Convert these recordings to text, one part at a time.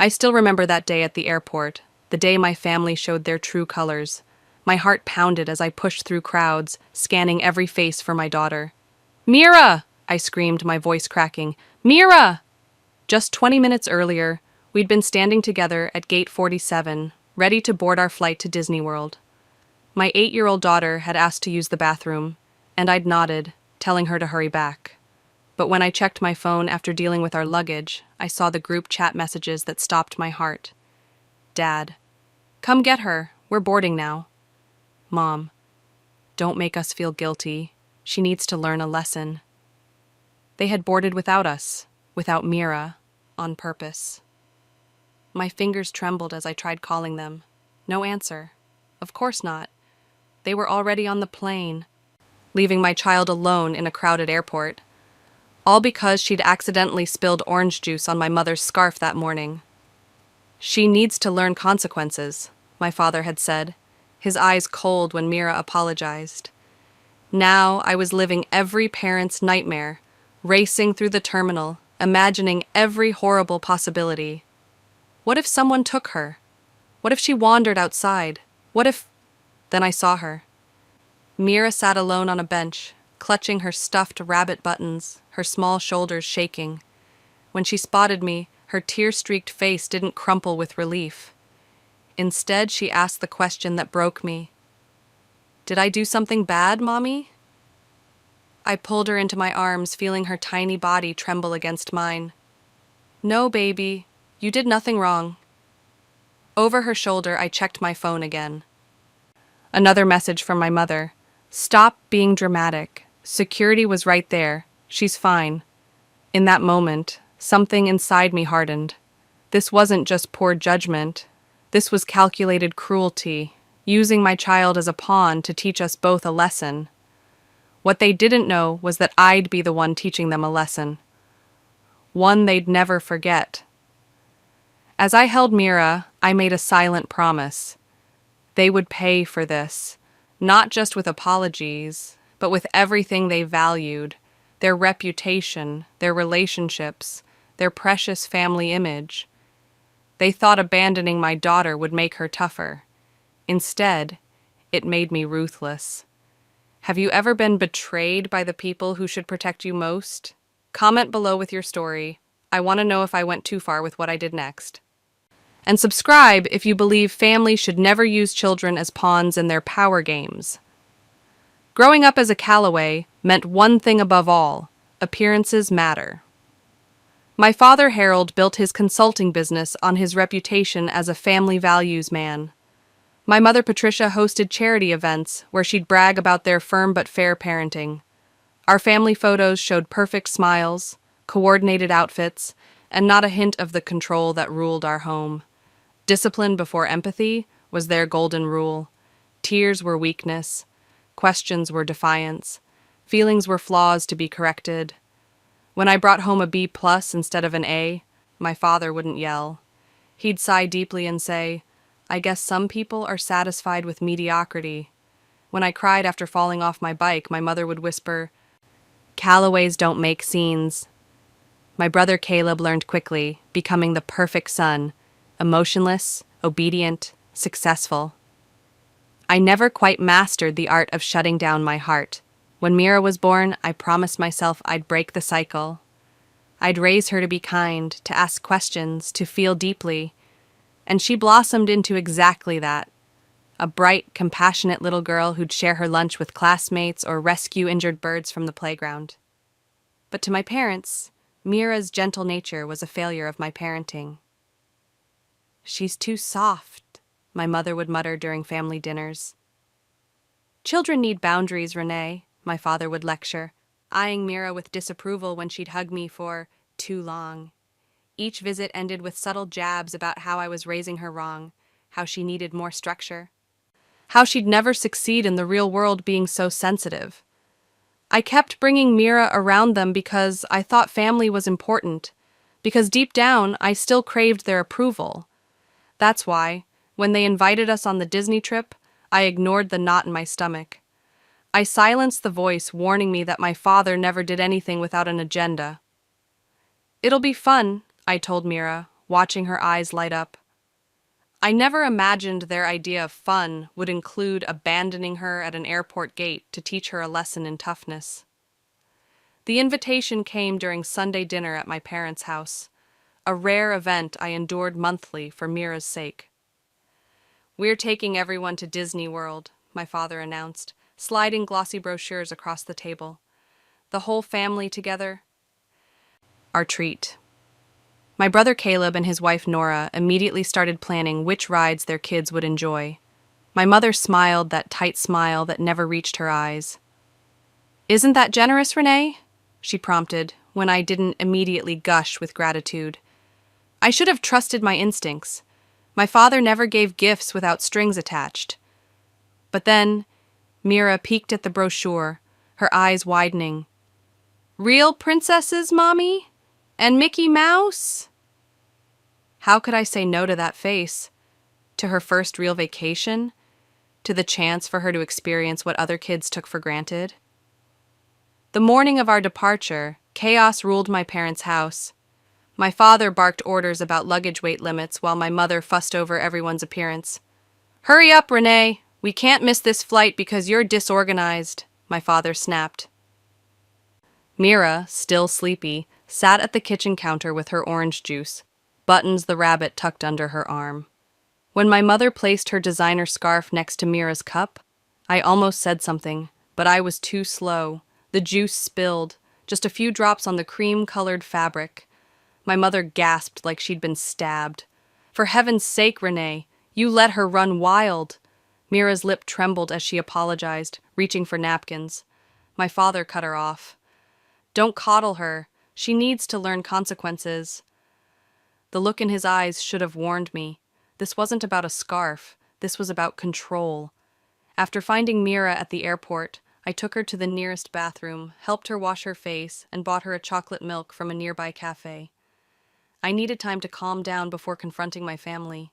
I still remember that day at the airport, the day my family showed their true colors. My heart pounded as I pushed through crowds, scanning every face for my daughter. Mira! I screamed, my voice cracking. Mira! Just 20 minutes earlier, we'd been standing together at Gate 47, ready to board our flight to Disney World. My 8-year-old daughter had asked to use the bathroom, and I'd nodded, telling her to hurry back. But when I checked my phone after dealing with our luggage, I saw the group chat messages that stopped my heart. Dad, come get her. We're boarding now. Mom, don't make us feel guilty. She needs to learn a lesson. They had boarded without us, without Mira, on purpose. My fingers trembled as I tried calling them. No answer. Of course not. They were already on the plane, leaving my child alone in a crowded airport. All because she'd accidentally spilled orange juice on my mother's scarf that morning. She needs to learn consequences, my father had said, his eyes cold when Mira apologized. Now I was living every parent's nightmare, racing through the terminal, imagining every horrible possibility. What if someone took her? What if she wandered outside? What if... Then I saw her. Mira sat alone on a bench, clutching her stuffed rabbit buttons, her small shoulders shaking. When she spotted me, her tear-streaked face didn't crumple with relief. Instead, she asked the question that broke me. Did I do something bad, Mommy? I pulled her into my arms, feeling her tiny body tremble against mine. No, baby, you did nothing wrong. Over her shoulder, I checked my phone again. Another message from my mother. Stop being dramatic. Security was right there. She's fine. In that moment, something inside me hardened. This wasn't just poor judgment. This was calculated cruelty, using my child as a pawn to teach us both a lesson. What they didn't know was that I'd be the one teaching them a lesson. One they'd never forget. As I held Mira, I made a silent promise. They would pay for this, not just with apologies, but with everything they valued, their reputation, their relationships, their precious family image. They thought abandoning my daughter would make her tougher. Instead, it made me ruthless. Have you ever been betrayed by the people who should protect you most? Comment below with your story. I want to know if I went too far with what I did next. And subscribe if you believe families should never use children as pawns in their power games. Growing up as a Calloway meant one thing above all: appearances matter. My father, Harold, built his consulting business on his reputation as a family values man. My mother, Patricia, hosted charity events where she'd brag about their firm but fair parenting. Our family photos showed perfect smiles, coordinated outfits, and not a hint of the control that ruled our home. Discipline before empathy was their golden rule. Tears were weakness. Questions were defiance. Feelings were flaws to be corrected. When I brought home a B+ instead of an A, my father wouldn't yell. He'd sigh deeply and say, I guess some people are satisfied with mediocrity. When I cried after falling off my bike, my mother would whisper, Calloways don't make scenes. My brother Caleb learned quickly, becoming the perfect son, emotionless, obedient, successful. I never quite mastered the art of shutting down my heart. When Mira was born, I promised myself I'd break the cycle. I'd raise her to be kind, to ask questions, to feel deeply. And she blossomed into exactly that. A bright, compassionate little girl who'd share her lunch with classmates or rescue injured birds from the playground. But to my parents, Mira's gentle nature was a failure of my parenting. She's too soft, my mother would mutter during family dinners. Children need boundaries, Renee, my father would lecture, eyeing Mira with disapproval when she'd hug me for too long. Each visit ended with subtle jabs about how I was raising her wrong, how she needed more structure, how she'd never succeed in the real world being so sensitive. I kept bringing Mira around them because I thought family was important, because deep down I still craved their approval. That's why, when they invited us on the Disney trip, I ignored the knot in my stomach. I silenced the voice warning me that my father never did anything without an agenda. It'll be fun, I told Mira, watching her eyes light up. I never imagined their idea of fun would include abandoning her at an airport gate to teach her a lesson in toughness. The invitation came during Sunday dinner at my parents' house, a rare event I endured monthly for Mira's sake. "We're taking everyone to Disney World," my father announced, sliding glossy brochures across the table. "The whole family together. Our treat." My brother Caleb and his wife Nora immediately started planning which rides their kids would enjoy. My mother smiled that tight smile that never reached her eyes. "Isn't that generous, Renee?" she prompted, when I didn't immediately gush with gratitude. I should have trusted my instincts. My father never gave gifts without strings attached. But then, Mira peeked at the brochure, her eyes widening. "Real princesses, Mommy? And Mickey Mouse?" How could I say no to that face? To her first real vacation? To the chance for her to experience what other kids took for granted? The morning of our departure, chaos ruled my parents' house. My father barked orders about luggage weight limits while my mother fussed over everyone's appearance. "Hurry up, Renee! We can't miss this flight because you're disorganized," my father snapped. Mira, still sleepy, sat at the kitchen counter with her orange juice, Buttons the rabbit tucked under her arm. When my mother placed her designer scarf next to Mira's cup, I almost said something, but I was too slow. The juice spilled, just a few drops on the cream-colored fabric. My mother gasped like she'd been stabbed. "For heaven's sake, Renee, you let her run wild." Mira's lip trembled as she apologized, reaching for napkins. My father cut her off. "Don't coddle her. She needs to learn consequences." The look in his eyes should have warned me. This wasn't about a scarf. This was about control. After finding Mira at the airport, I took her to the nearest bathroom, helped her wash her face, and bought her a chocolate milk from a nearby cafe. I needed time to calm down before confronting my family.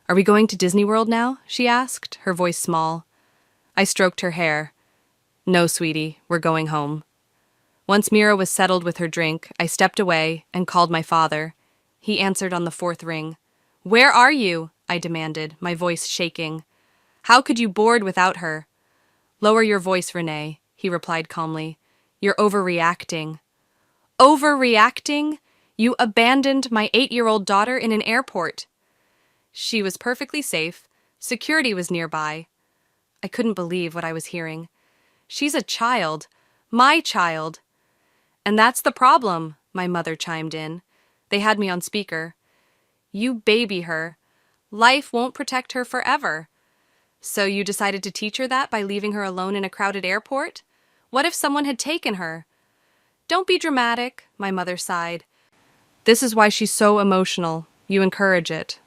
"Are we going to Disney World now?" she asked, her voice small. I stroked her hair. "No, sweetie, we're going home." Once Mira was settled with her drink, I stepped away and called my father. He answered on the fourth ring. "Where are you?" I demanded, my voice shaking. "How could you board without her?" "Lower your voice, Renee," he replied calmly. "You're overreacting." "Overreacting? You abandoned my 8-year-old daughter in an airport." "She was perfectly safe. Security was nearby." I couldn't believe what I was hearing. "She's a child. My child." "And that's the problem," my mother chimed in. They had me on speaker. "You baby her. Life won't protect her forever." "So you decided to teach her that by leaving her alone in a crowded airport? What if someone had taken her?" "Don't be dramatic," my mother sighed. "This is why she's so emotional. You encourage it."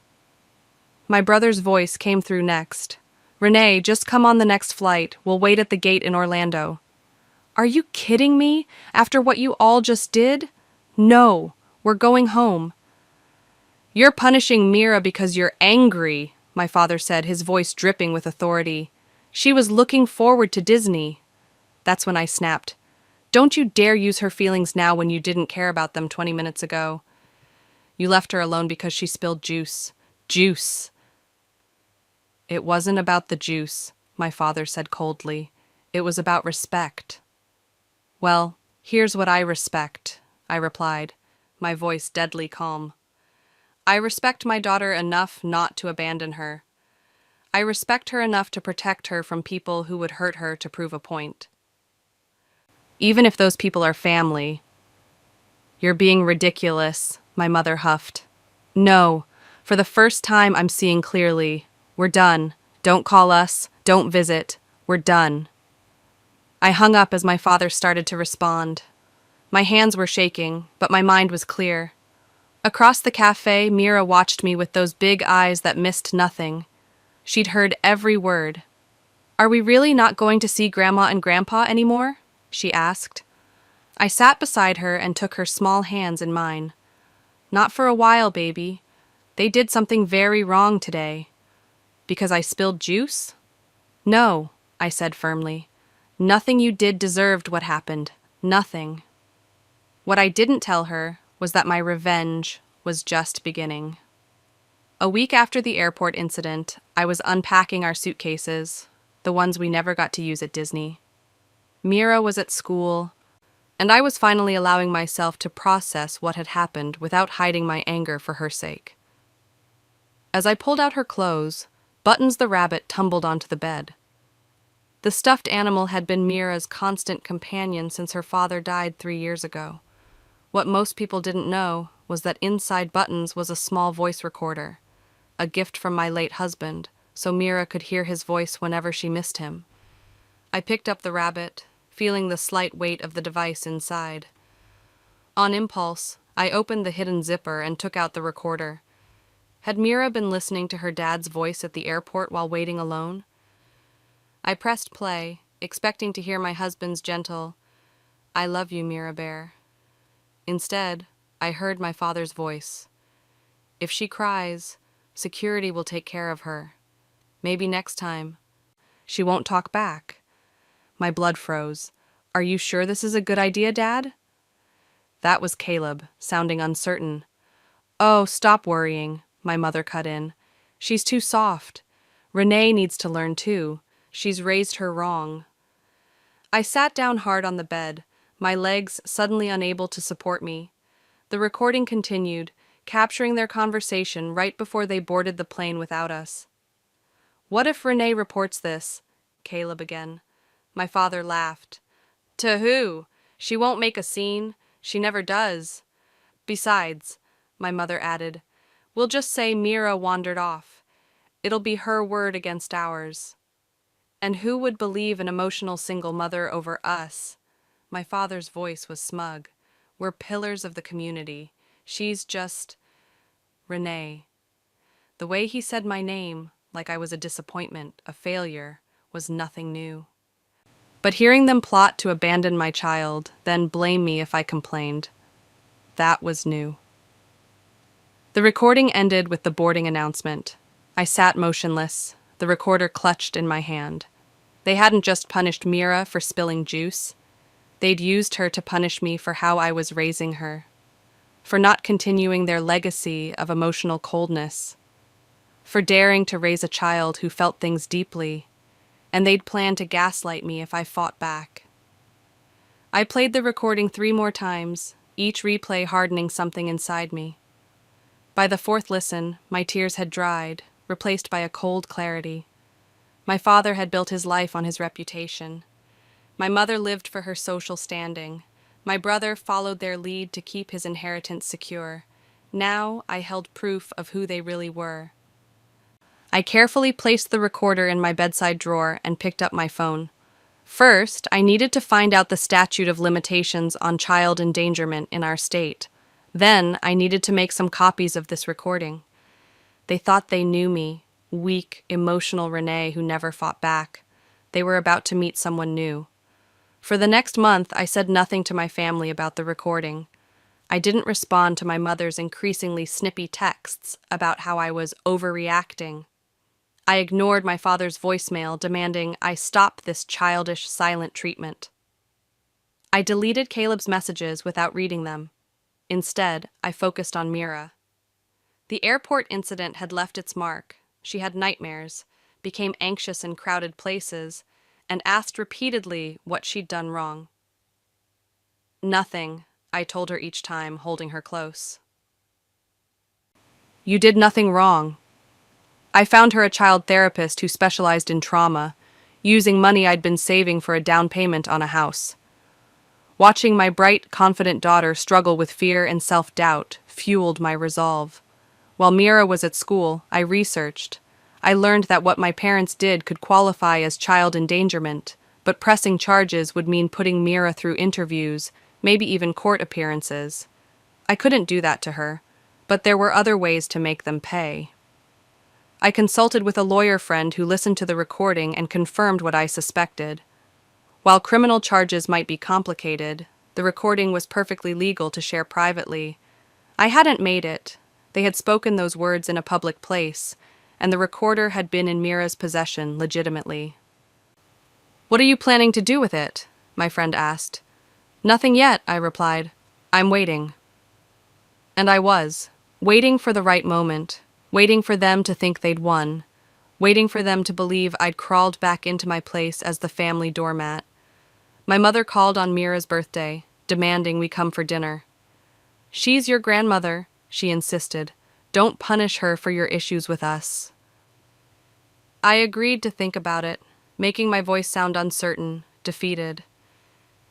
My brother's voice came through next. "Renee, just come on the next flight. We'll wait at the gate in Orlando." "Are you kidding me? After what you all just did?" "No, we're going home." "You're punishing Mira because you're angry," my father said, his voice dripping with authority. "She was looking forward to Disney." That's when I snapped. "Don't you dare use her feelings now when you didn't care about them 20 minutes ago. You left her alone because she spilled juice. Juice." "It wasn't about the juice," my father said coldly. "It was about respect." "Well, here's what I respect," I replied, my voice deadly calm. "I respect my daughter enough not to abandon her. I respect her enough to protect her from people who would hurt her to prove a point. Even if those people are family." "You're being ridiculous," my mother huffed. "No, for the first time I'm seeing clearly. We're done. Don't call us. Don't visit. We're done." I hung up as my father started to respond. My hands were shaking, but my mind was clear. Across the cafe, Mira watched me with those big eyes that missed nothing. She'd heard every word. "Are we really not going to see Grandma and Grandpa anymore?" she asked. I sat beside her and took her small hands in mine. "Not for a while, baby. They did something very wrong today." "Because I spilled juice?" "No," I said firmly. "Nothing you did deserved what happened. Nothing." What I didn't tell her was that my revenge was just beginning. A week after the airport incident, I was unpacking our suitcases, the ones we never got to use at Disney. Mira was at school, and I was finally allowing myself to process what had happened without hiding my anger for her sake. As I pulled out her clothes, Buttons the rabbit tumbled onto the bed. The stuffed animal had been Mira's constant companion since her father died 3 years ago. What most people didn't know was that inside Buttons was a small voice recorder, a gift from my late husband, so Mira could hear his voice whenever she missed him. I picked up the rabbit, feeling the slight weight of the device inside. On impulse, I opened the hidden zipper and took out the recorder. Had Mira been listening to her dad's voice at the airport while waiting alone? I pressed play, expecting to hear my husband's gentle, "I love you, Mira Bear." Instead, I heard my father's voice. "If she cries, security will take care of her. Maybe next time. She won't talk back." My blood froze. "Are you sure this is a good idea, Dad?" That was Caleb, sounding uncertain. "Oh, stop worrying," my mother cut in. "She's too soft. Renee needs to learn too. She's raised her wrong." I sat down hard on the bed, my legs suddenly unable to support me. The recording continued, capturing their conversation right before they boarded the plane without us. "What if Renee reports this?" Caleb again. My father laughed. "To who? She won't make a scene. She never does. Besides," my mother added, "we'll just say Mira wandered off. It'll be her word against ours. And who would believe an emotional single mother over us?" My father's voice was smug. "We're pillars of the community. She's just Renee." The way he said my name, like I was a disappointment, a failure, was nothing new. But hearing them plot to abandon my child, then blame me if I complained, that was new. The recording ended with the boarding announcement. I sat motionless, the recorder clutched in my hand. They hadn't just punished Mira for spilling juice. They'd used her to punish me for how I was raising her, for not continuing their legacy of emotional coldness, for daring to raise a child who felt things deeply, and they'd planned to gaslight me if I fought back. I played the recording 3 more times, each replay hardening something inside me. By the 4th listen, my tears had dried, replaced by a cold clarity. My father had built his life on his reputation. My mother lived for her social standing. My brother followed their lead to keep his inheritance secure. Now I held proof of who they really were. I carefully placed the recorder in my bedside drawer and picked up my phone. First, I needed to find out the statute of limitations on child endangerment in our state. Then, I needed to make some copies of this recording. They thought they knew me, weak, emotional Renee who never fought back. They were about to meet someone new. For the next month, I said nothing to my family about the recording. I didn't respond to my mother's increasingly snippy texts about how I was overreacting. I ignored my father's voicemail demanding I stop this childish, silent treatment. I deleted Caleb's messages without reading them. Instead, I focused on Mira. The airport incident had left its mark. She had nightmares, became anxious in crowded places, and asked repeatedly what she'd done wrong. "Nothing," I told her each time, holding her close. "You did nothing wrong." I found her a child therapist who specialized in trauma, using money I'd been saving for a down payment on a house. Watching my bright, confident daughter struggle with fear and self-doubt fueled my resolve. While Mira was at school, I researched. I learned that what my parents did could qualify as child endangerment, but pressing charges would mean putting Mira through interviews, maybe even court appearances. I couldn't do that to her, but there were other ways to make them pay. I consulted with a lawyer friend who listened to the recording and confirmed what I suspected. While criminal charges might be complicated, the recording was perfectly legal to share privately. I hadn't made it. They had spoken those words in a public place, and the recorder had been in Mira's possession legitimately. "What are you planning to do with it?" my friend asked. "Nothing yet," I replied. "I'm waiting." And I was, waiting for the right moment, waiting for them to think they'd won, waiting for them to believe I'd crawled back into my place as the family doormat. My mother called on Mira's birthday, demanding we come for dinner. "She's your grandmother," she insisted. "Don't punish her for your issues with us." I agreed to think about it, making my voice sound uncertain, defeated.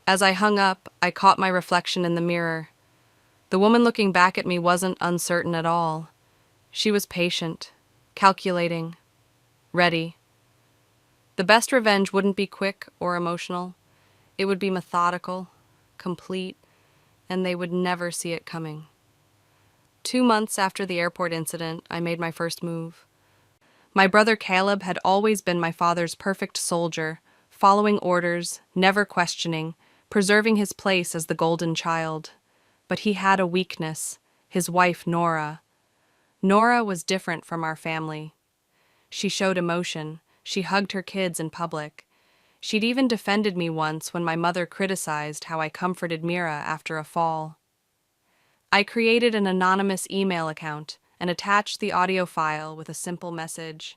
As I hung up, I caught my reflection in the mirror. The woman looking back at me wasn't uncertain at all. She was patient, calculating, ready. The best revenge wouldn't be quick or emotional. It would be methodical, complete, and they would never see it coming. 2 months after the airport incident, I made my first move. My brother Caleb had always been my father's perfect soldier, following orders, never questioning, preserving his place as the golden child. But he had a weakness, his wife Nora. Nora was different from our family. She showed emotion. She hugged her kids in public. She'd even defended me once when my mother criticized how I comforted Mira after a fall. I created an anonymous email account and attached the audio file with a simple message.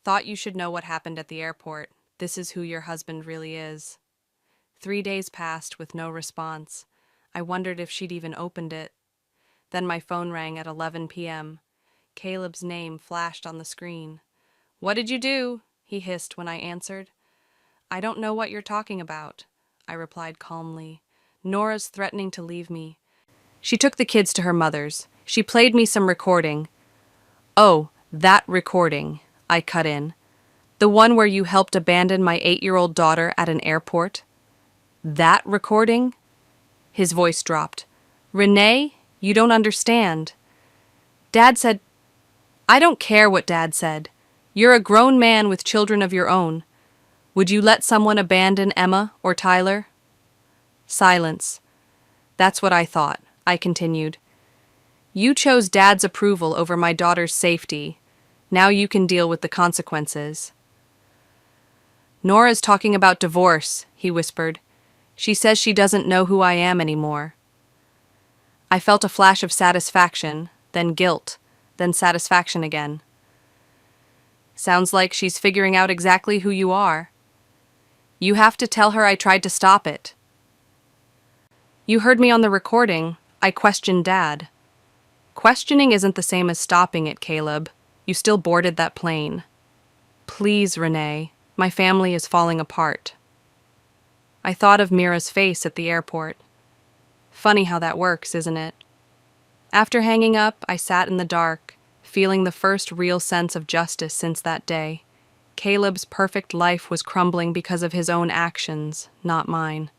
"Thought you should know what happened at the airport. This is who your husband really is." 3 days passed with no response. I wondered if she'd even opened it. Then my phone rang at 11 p.m. Caleb's name flashed on the screen. "What did you do?" he hissed when I answered. "I don't know what you're talking about," I replied calmly. "Nora's threatening to leave me. She took the kids to her mother's. She played me some recording." "Oh, that recording," I cut in. "The one where you helped abandon my 8-year-old daughter at an airport? That recording?" His voice dropped. "Renee, you don't understand. Dad said—" "I don't care what Dad said. You're a grown man with children of your own. Would you let someone abandon Emma or Tyler?" Silence. "That's what I thought," I continued. "You chose Dad's approval over my daughter's safety. Now you can deal with the consequences." "Nora's talking about divorce," he whispered. "She says she doesn't know who I am anymore." I felt a flash of satisfaction, then guilt, then satisfaction again. "Sounds like she's figuring out exactly who you are. You have to tell her I tried to stop it." "You heard me on the recording. I questioned Dad." "Questioning isn't the same as stopping it, Caleb. You still boarded that plane." "Please, Renee. My family is falling apart." I thought of Mira's face at the airport. Funny how that works, isn't it? After hanging up, I sat in the dark, feeling the first real sense of justice since that day. Caleb's perfect life was crumbling because of his own actions, not mine.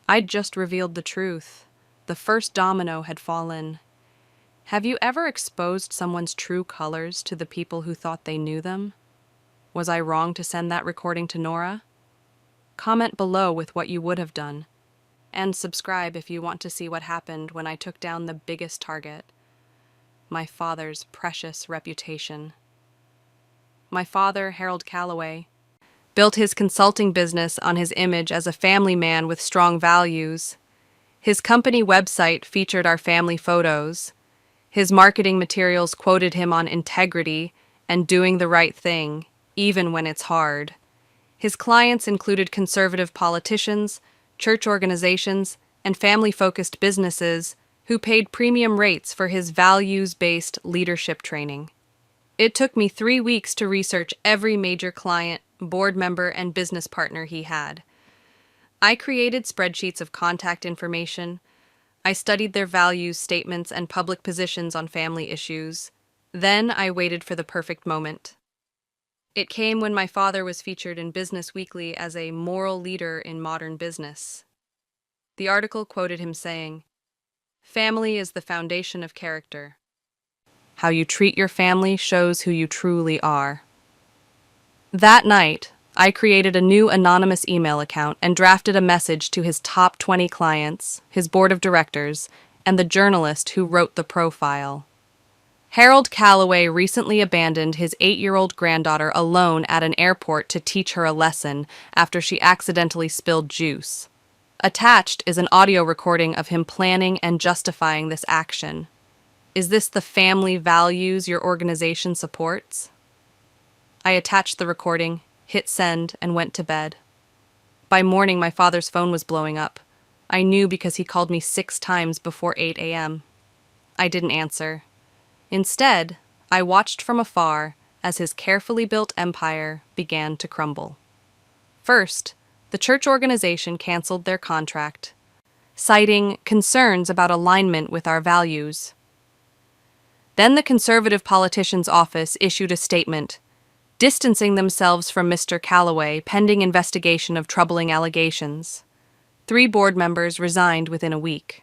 I'd just revealed the truth. The first domino had fallen. Have you ever exposed someone's true colors to the people who thought they knew them? Was I wrong to send that recording to Nora? Comment below with what you would have done. And subscribe if you want to see what happened when I took down the biggest target. My father's precious reputation. My father, Harold Calloway, built his consulting business on his image as a family man with strong values. His company website featured our family photos. His marketing materials quoted him on integrity and doing the right thing, even when it's hard. His clients included conservative politicians, church organizations, and family-focused businesses who paid premium rates for his values-based leadership training. It took me 3 weeks to research every major client, board member, and business partner he had. I created spreadsheets of contact information. I studied their values statements and public positions on family issues. Then I waited for the perfect moment. It came when my father was featured in Business Weekly as a moral leader in modern business. The article quoted him saying, "Family is the foundation of character. How you treat your family shows who you truly are." That night, I created a new anonymous email account and drafted a message to his top 20 clients, his board of directors, and the journalist who wrote the profile. Harold Calloway recently abandoned his 8-year-old granddaughter alone at an airport to teach her a lesson after she accidentally spilled juice. Attached is an audio recording of him planning and justifying this action. Is this the family values your organization supports? I attached the recording, hit send, and went to bed. By morning, my father's phone was blowing up. I knew because he called me 6 times before 8 a.m. I didn't answer. Instead, I watched from afar as his carefully built empire began to crumble. First, the church organization canceled their contract, citing concerns about alignment with our values. Then the conservative politician's office issued a statement, distancing themselves from Mr. Calloway pending investigation of troubling allegations. 3 board members resigned within a week.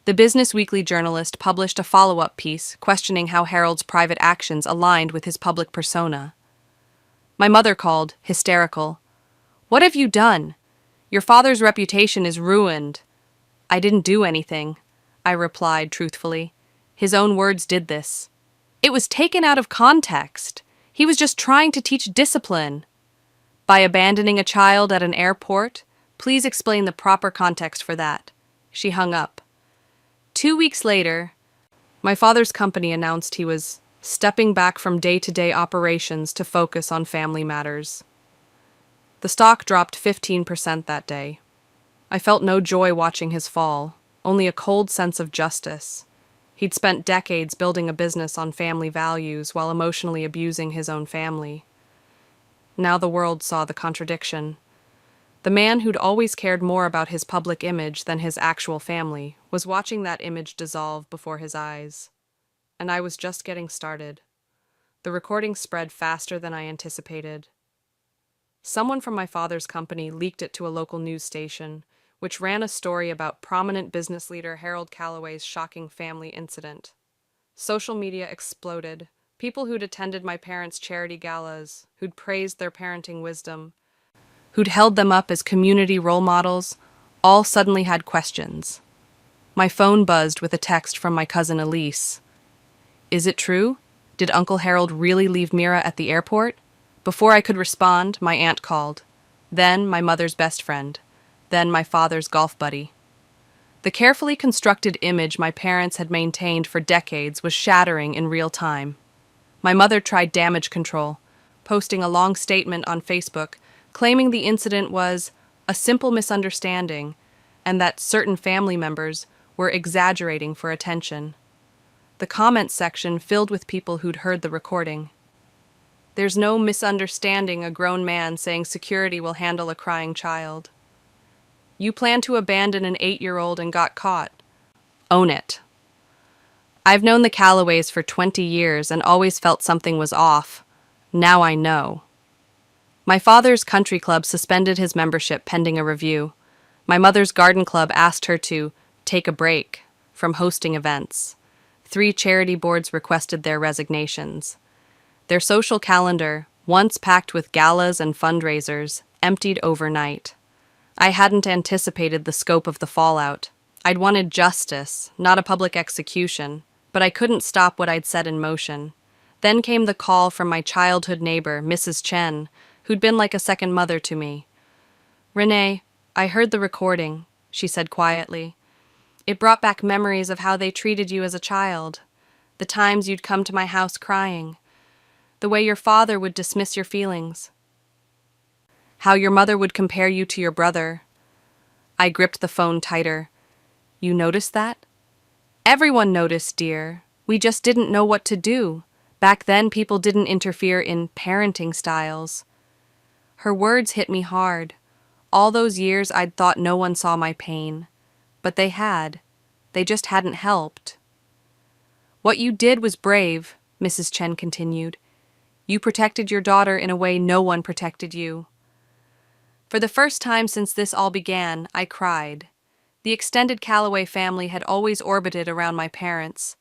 The Business Weekly journalist published a follow-up piece questioning how Harold's private actions aligned with his public persona. My mother called, hysterical. "What have you done? Your father's reputation is ruined." "I didn't do anything," I replied truthfully. "His own words did this. It was taken out of context. He was just trying to teach discipline." "By abandoning a child at an airport? Please explain the proper context for that." She hung up. 2 weeks later, my father's company announced he was stepping back from day-to-day operations to focus on family matters. The stock dropped 15% that day. I felt no joy watching his fall, only a cold sense of justice. He'd spent decades building a business on family values while emotionally abusing his own family. Now the world saw the contradiction. The man who'd always cared more about his public image than his actual family was watching that image dissolve before his eyes. And I was just getting started. The recording spread faster than I anticipated. Someone from my father's company leaked it to a local news station, which ran a story about prominent business leader Harold Calloway's shocking family incident. Social media exploded. People who'd attended my parents' charity galas, who'd praised their parenting wisdom, who'd held them up as community role models, all suddenly had questions. My phone buzzed with a text from my cousin Elise. "Is it true? Did Uncle Harold really leave Mira at the airport?" Before I could respond, my aunt called. Then my mother's best friend. Then my father's golf buddy. The carefully constructed image my parents had maintained for decades was shattering in real time. My mother tried damage control, posting a long statement on Facebook claiming the incident was a simple misunderstanding and that certain family members were exaggerating for attention. The comments section filled with people who'd heard the recording. "There's no misunderstanding a grown man saying security will handle a crying child." "You plan to abandon an 8-year-old and got caught. Own it." I've known the Calloways for 20 years and always felt something was off. Now I know. My father's country club suspended his membership pending a review. My mother's garden club asked her to take a break from hosting events. 3 charity boards requested their resignations. Their social calendar, once packed with galas and fundraisers, emptied overnight. I hadn't anticipated the scope of the fallout. I'd wanted justice, not a public execution, but I couldn't stop what I'd set in motion. Then came the call from my childhood neighbor, Mrs. Chen, who'd been like a second mother to me. "Renee, I heard the recording," she said quietly. "It brought back memories of how they treated you as a child, the times you'd come to my house crying, the way your father would dismiss your feelings, how your mother would compare you to your brother." I gripped the phone tighter. "You noticed that?" "Everyone noticed, dear. We just didn't know what to do. Back then, people didn't interfere in parenting styles." Her words hit me hard. All those years I'd thought no one saw my pain. But they had. They just hadn't helped. "What you did was brave," Mrs. Chen continued. "You protected your daughter in a way no one protected you." For the first time since this all began, I cried. The extended Calloway family had always orbited around my parents.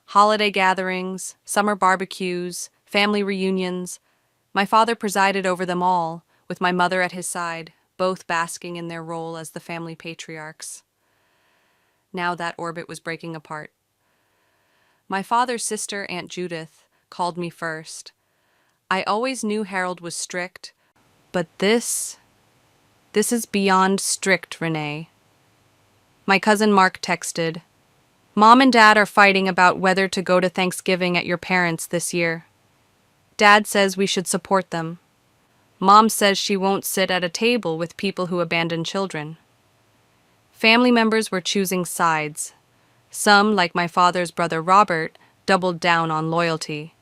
Holiday gatherings, summer barbecues, family reunions. My father presided over them all, with my mother at his side, both basking in their role as the family patriarchs. Now that orbit was breaking apart. My father's sister, Aunt Judith, called me first. "I always knew Harold was strict, but this is beyond strict, Renee." My cousin Mark texted, Mom and Dad are fighting about whether to go to Thanksgiving at your parents' this year. Dad says we should support them. Mom says she won't sit at a table with people who abandon children. Family members were choosing sides. Some, like my father's brother Robert, doubled down on loyalty.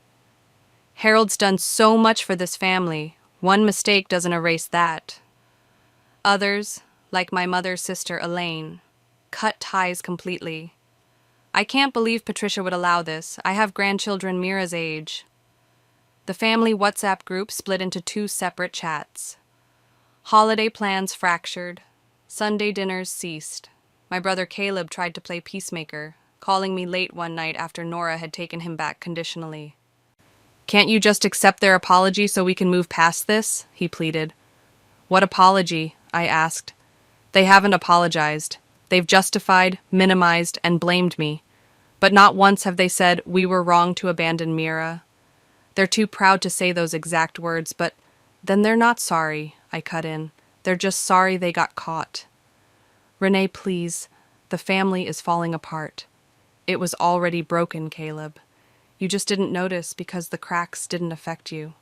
Harold's done so much for this family. One mistake doesn't erase that. Others, like my mother's sister Elaine, cut ties completely. I can't believe Patricia would allow this. I have grandchildren Mira's age. The family WhatsApp group split into 2 separate chats. Holiday plans fractured. Sunday dinners ceased. My brother Caleb tried to play peacemaker, calling me late one night after Nora had taken him back conditionally. "Can't you just accept their apology so we can move past this?" he pleaded. "What apology?" I asked. "They haven't apologized. They've justified, minimized, and blamed me. But not once have they said we were wrong to abandon Mira. They're too proud to say those exact words, but then they're not sorry," I cut in. "They're just sorry they got caught." "Renee, please. The family is falling apart." "It was already broken, Caleb. You just didn't notice because the cracks didn't affect you."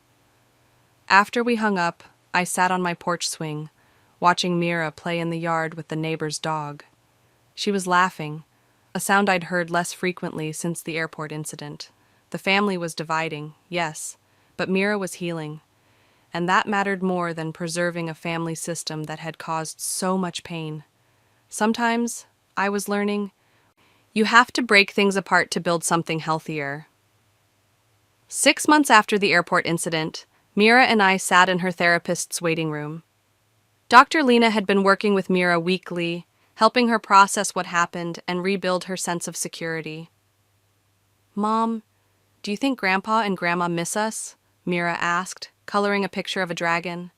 After we hung up, I sat on my porch swing, watching Mira play in the yard with the neighbor's dog. She was laughing, a sound I'd heard less frequently since the airport incident. The family was dividing, yes, but Mira was healing, and that mattered more than preserving a family system that had caused so much pain. Sometimes, I was learning, you have to break things apart to build something healthier. 6 months after the airport incident, Mira and I sat in her therapist's waiting room. Dr. Lena had been working with Mira weekly, helping her process what happened and rebuild her sense of security. "Mom, do you think Grandpa and Grandma miss us?" Mira asked, coloring a picture of a dragon.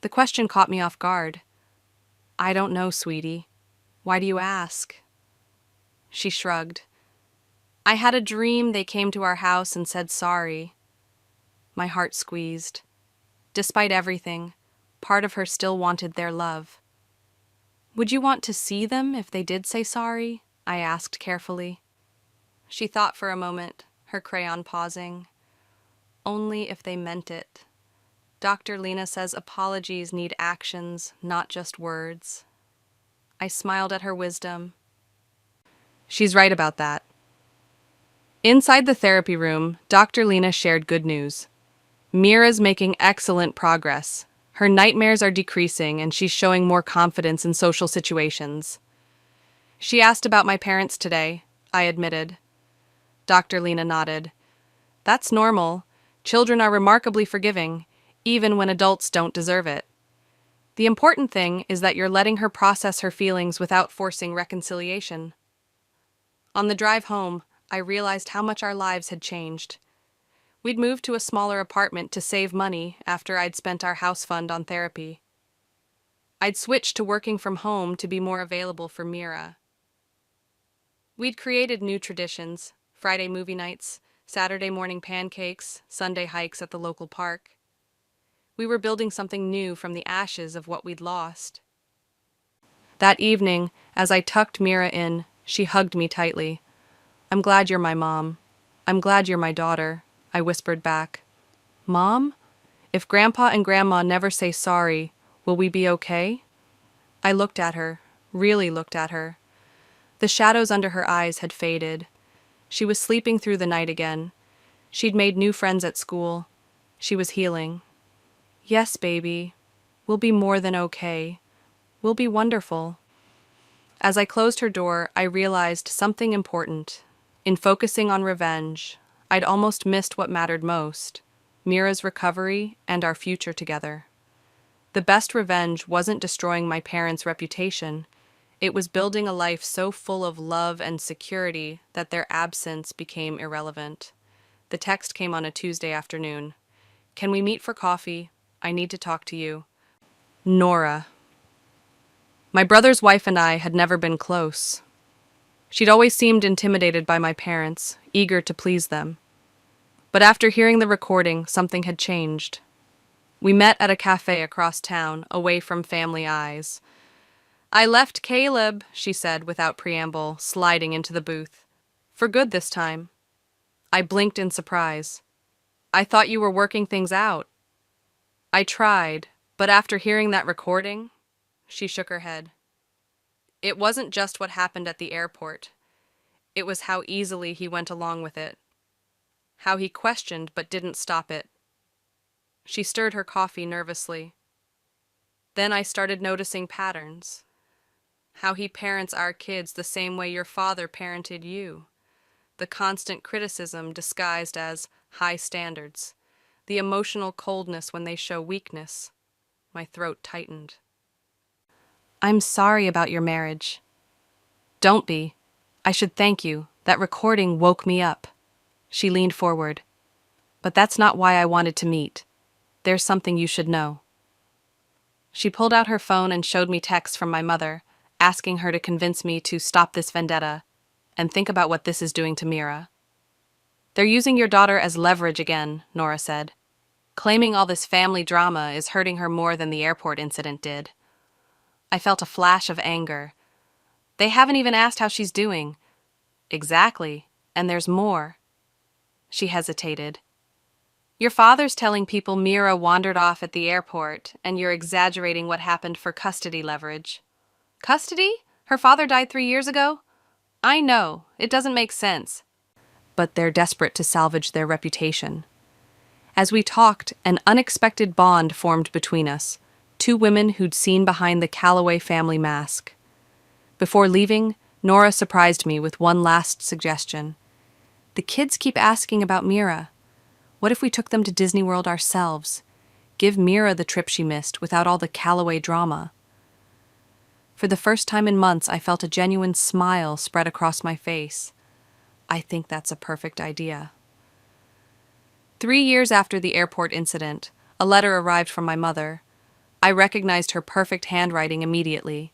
The question caught me off guard. "I don't know, sweetie. Why do you ask?" She shrugged. "I had a dream they came to our house and said sorry." My heart squeezed. Despite everything, part of her still wanted their love. "Would you want to see them if they did say sorry?" I asked carefully. She thought for a moment, her crayon pausing. "Only if they meant it. Dr. Lena says apologies need actions, not just words." I smiled at her wisdom. She's right about that. Inside the therapy room, Dr. Lena shared good news. Mira's making excellent progress. Her nightmares are decreasing, and she's showing more confidence in social situations. "She asked about my parents today," I admitted. Dr. Lena nodded. "That's normal. Children are remarkably forgiving, even when adults don't deserve it. The important thing is that you're letting her process her feelings without forcing reconciliation." On the drive home, I realized how much our lives had changed. We'd moved to a smaller apartment to save money after I'd spent our house fund on therapy. I'd switched to working from home to be more available for Mira. We'd created new traditions: Friday movie nights, Saturday morning pancakes, Sunday hikes at the local park. We were building something new from the ashes of what we'd lost. That evening, as I tucked Mira in, she hugged me tightly. "I'm glad you're my mom. I'm glad you're my daughter," I whispered back. "Mom? If Grandpa and Grandma never say sorry, will we be okay?" I looked at her, really looked at her. The shadows under her eyes had faded. She was sleeping through the night again. She'd made new friends at school. She was healing. "Yes, baby. We'll be more than okay. We'll be wonderful." As I closed her door, I realized something important. In focusing on revenge, I'd almost missed what mattered most: Mira's recovery and our future together. The best revenge wasn't destroying my parents' reputation. It was building a life so full of love and security that their absence became irrelevant. The text came on a Tuesday afternoon. "Can we meet for coffee? I need to talk to you. Nora." My brother's wife and I had never been close. She'd always seemed intimidated by my parents, eager to please them. But after hearing the recording, something had changed. We met at a cafe across town, away from family eyes. I left Caleb, she said without preamble, sliding into the booth. For good this time. I blinked in surprise. I thought you were working things out. I tried, but after hearing that recording, she shook her head. It wasn't just what happened at the airport. It was how easily he went along with it. How he questioned but didn't stop it. She stirred her coffee nervously. Then I started noticing patterns. How he parents our kids the same way your father parented you. The constant criticism disguised as high standards. The emotional coldness when they show weakness. My throat tightened. I'm sorry about your marriage. Don't be. I should thank you. That recording woke me up. She leaned forward. But that's not why I wanted to meet. There's something you should know. She pulled out her phone and showed me texts from my mother, asking her to convince me to stop this vendetta and think about what this is doing to Mira. They're using your daughter as leverage again, Nora said. Claiming all this family drama is hurting her more than the airport incident did. I felt a flash of anger. They haven't even asked how she's doing. Exactly, and there's more. She hesitated. Your father's telling people Mira wandered off at the airport, and you're exaggerating what happened for custody leverage. Custody? Her father died 3 years ago? I know, it doesn't make sense. But they're desperate to salvage their reputation. As we talked, an unexpected bond formed between us, two women who'd seen behind the Calloway family mask. Before leaving, Nora surprised me with one last suggestion. The kids keep asking about Mira. What if we took them to Disney World ourselves? Give Mira the trip she missed without all the Calloway drama. For the first time in months, I felt a genuine smile spread across my face. I think that's a perfect idea. 3 years after the airport incident, a letter arrived from my mother. I recognized her perfect handwriting immediately.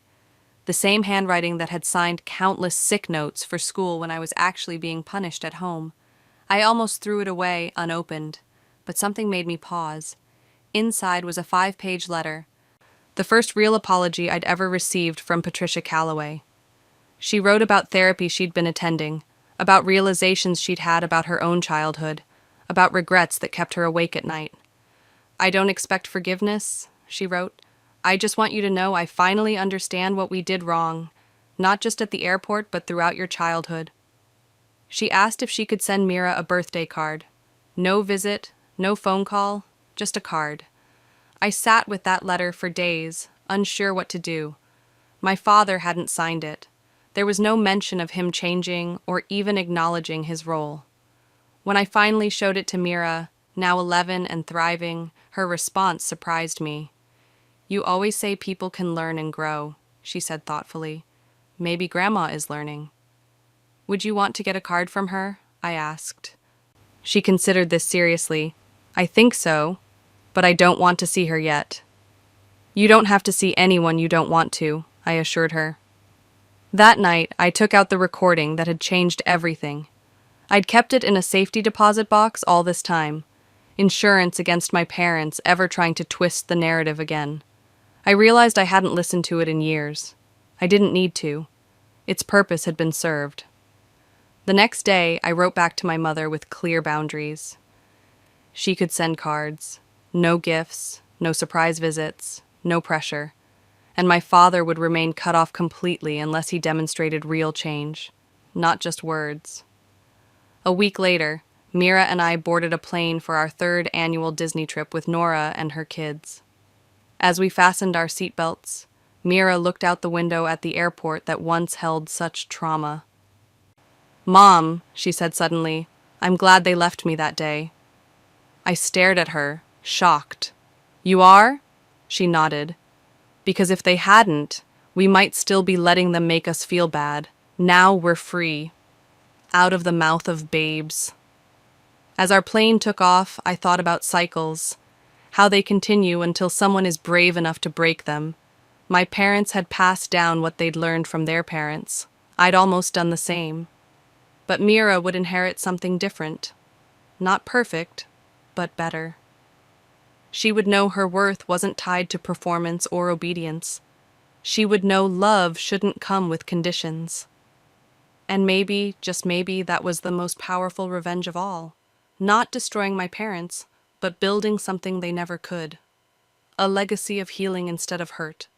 The same handwriting that had signed countless sick notes for school when I was actually being punished at home. I almost threw it away, unopened, but something made me pause. Inside was a 5-page letter, the first real apology I'd ever received from Patricia Calloway. She wrote about therapy she'd been attending, about realizations she'd had about her own childhood, about regrets that kept her awake at night. I don't expect forgiveness, she wrote. I just want you to know I finally understand what we did wrong, not just at the airport but throughout your childhood. She asked if she could send Mira a birthday card. No visit, no phone call, just a card. I sat with that letter for days, unsure what to do. My father hadn't signed it. There was no mention of him changing or even acknowledging his role. When I finally showed it to Mira, now 11 and thriving, her response surprised me. You always say people can learn and grow, she said thoughtfully. Maybe Grandma is learning. Would you want to get a card from her? I asked. She considered this seriously. I think so, but I don't want to see her yet. You don't have to see anyone you don't want to, I assured her. That night, I took out the recording that had changed everything. I'd kept it in a safety deposit box all this time, insurance against my parents ever trying to twist the narrative again. I realized I hadn't listened to it in years. I didn't need to. Its purpose had been served. The next day, I wrote back to my mother with clear boundaries. She could send cards. No gifts, no surprise visits, no pressure. And my father would remain cut off completely unless he demonstrated real change, not just words. A week later, Mira and I boarded a plane for our 3rd annual Disney trip with Nora and her kids. As we fastened our seatbelts, Mira looked out the window at the airport that once held such trauma. Mom, she said suddenly, I'm glad they left me that day. I stared at her, shocked. You are? She nodded. Because if they hadn't, we might still be letting them make us feel bad. Now we're free. Out of the mouth of babes. As our plane took off, I thought about cycles, how they continue until someone is brave enough to break them. My parents had passed down what they'd learned from their parents. I'd almost done the same. But Mira would inherit something different. Not perfect, but better. She would know her worth wasn't tied to performance or obedience. She would know love shouldn't come with conditions. And maybe, just maybe, that was the most powerful revenge of all. Not destroying my parents, but building something they never could. A legacy of healing instead of hurt.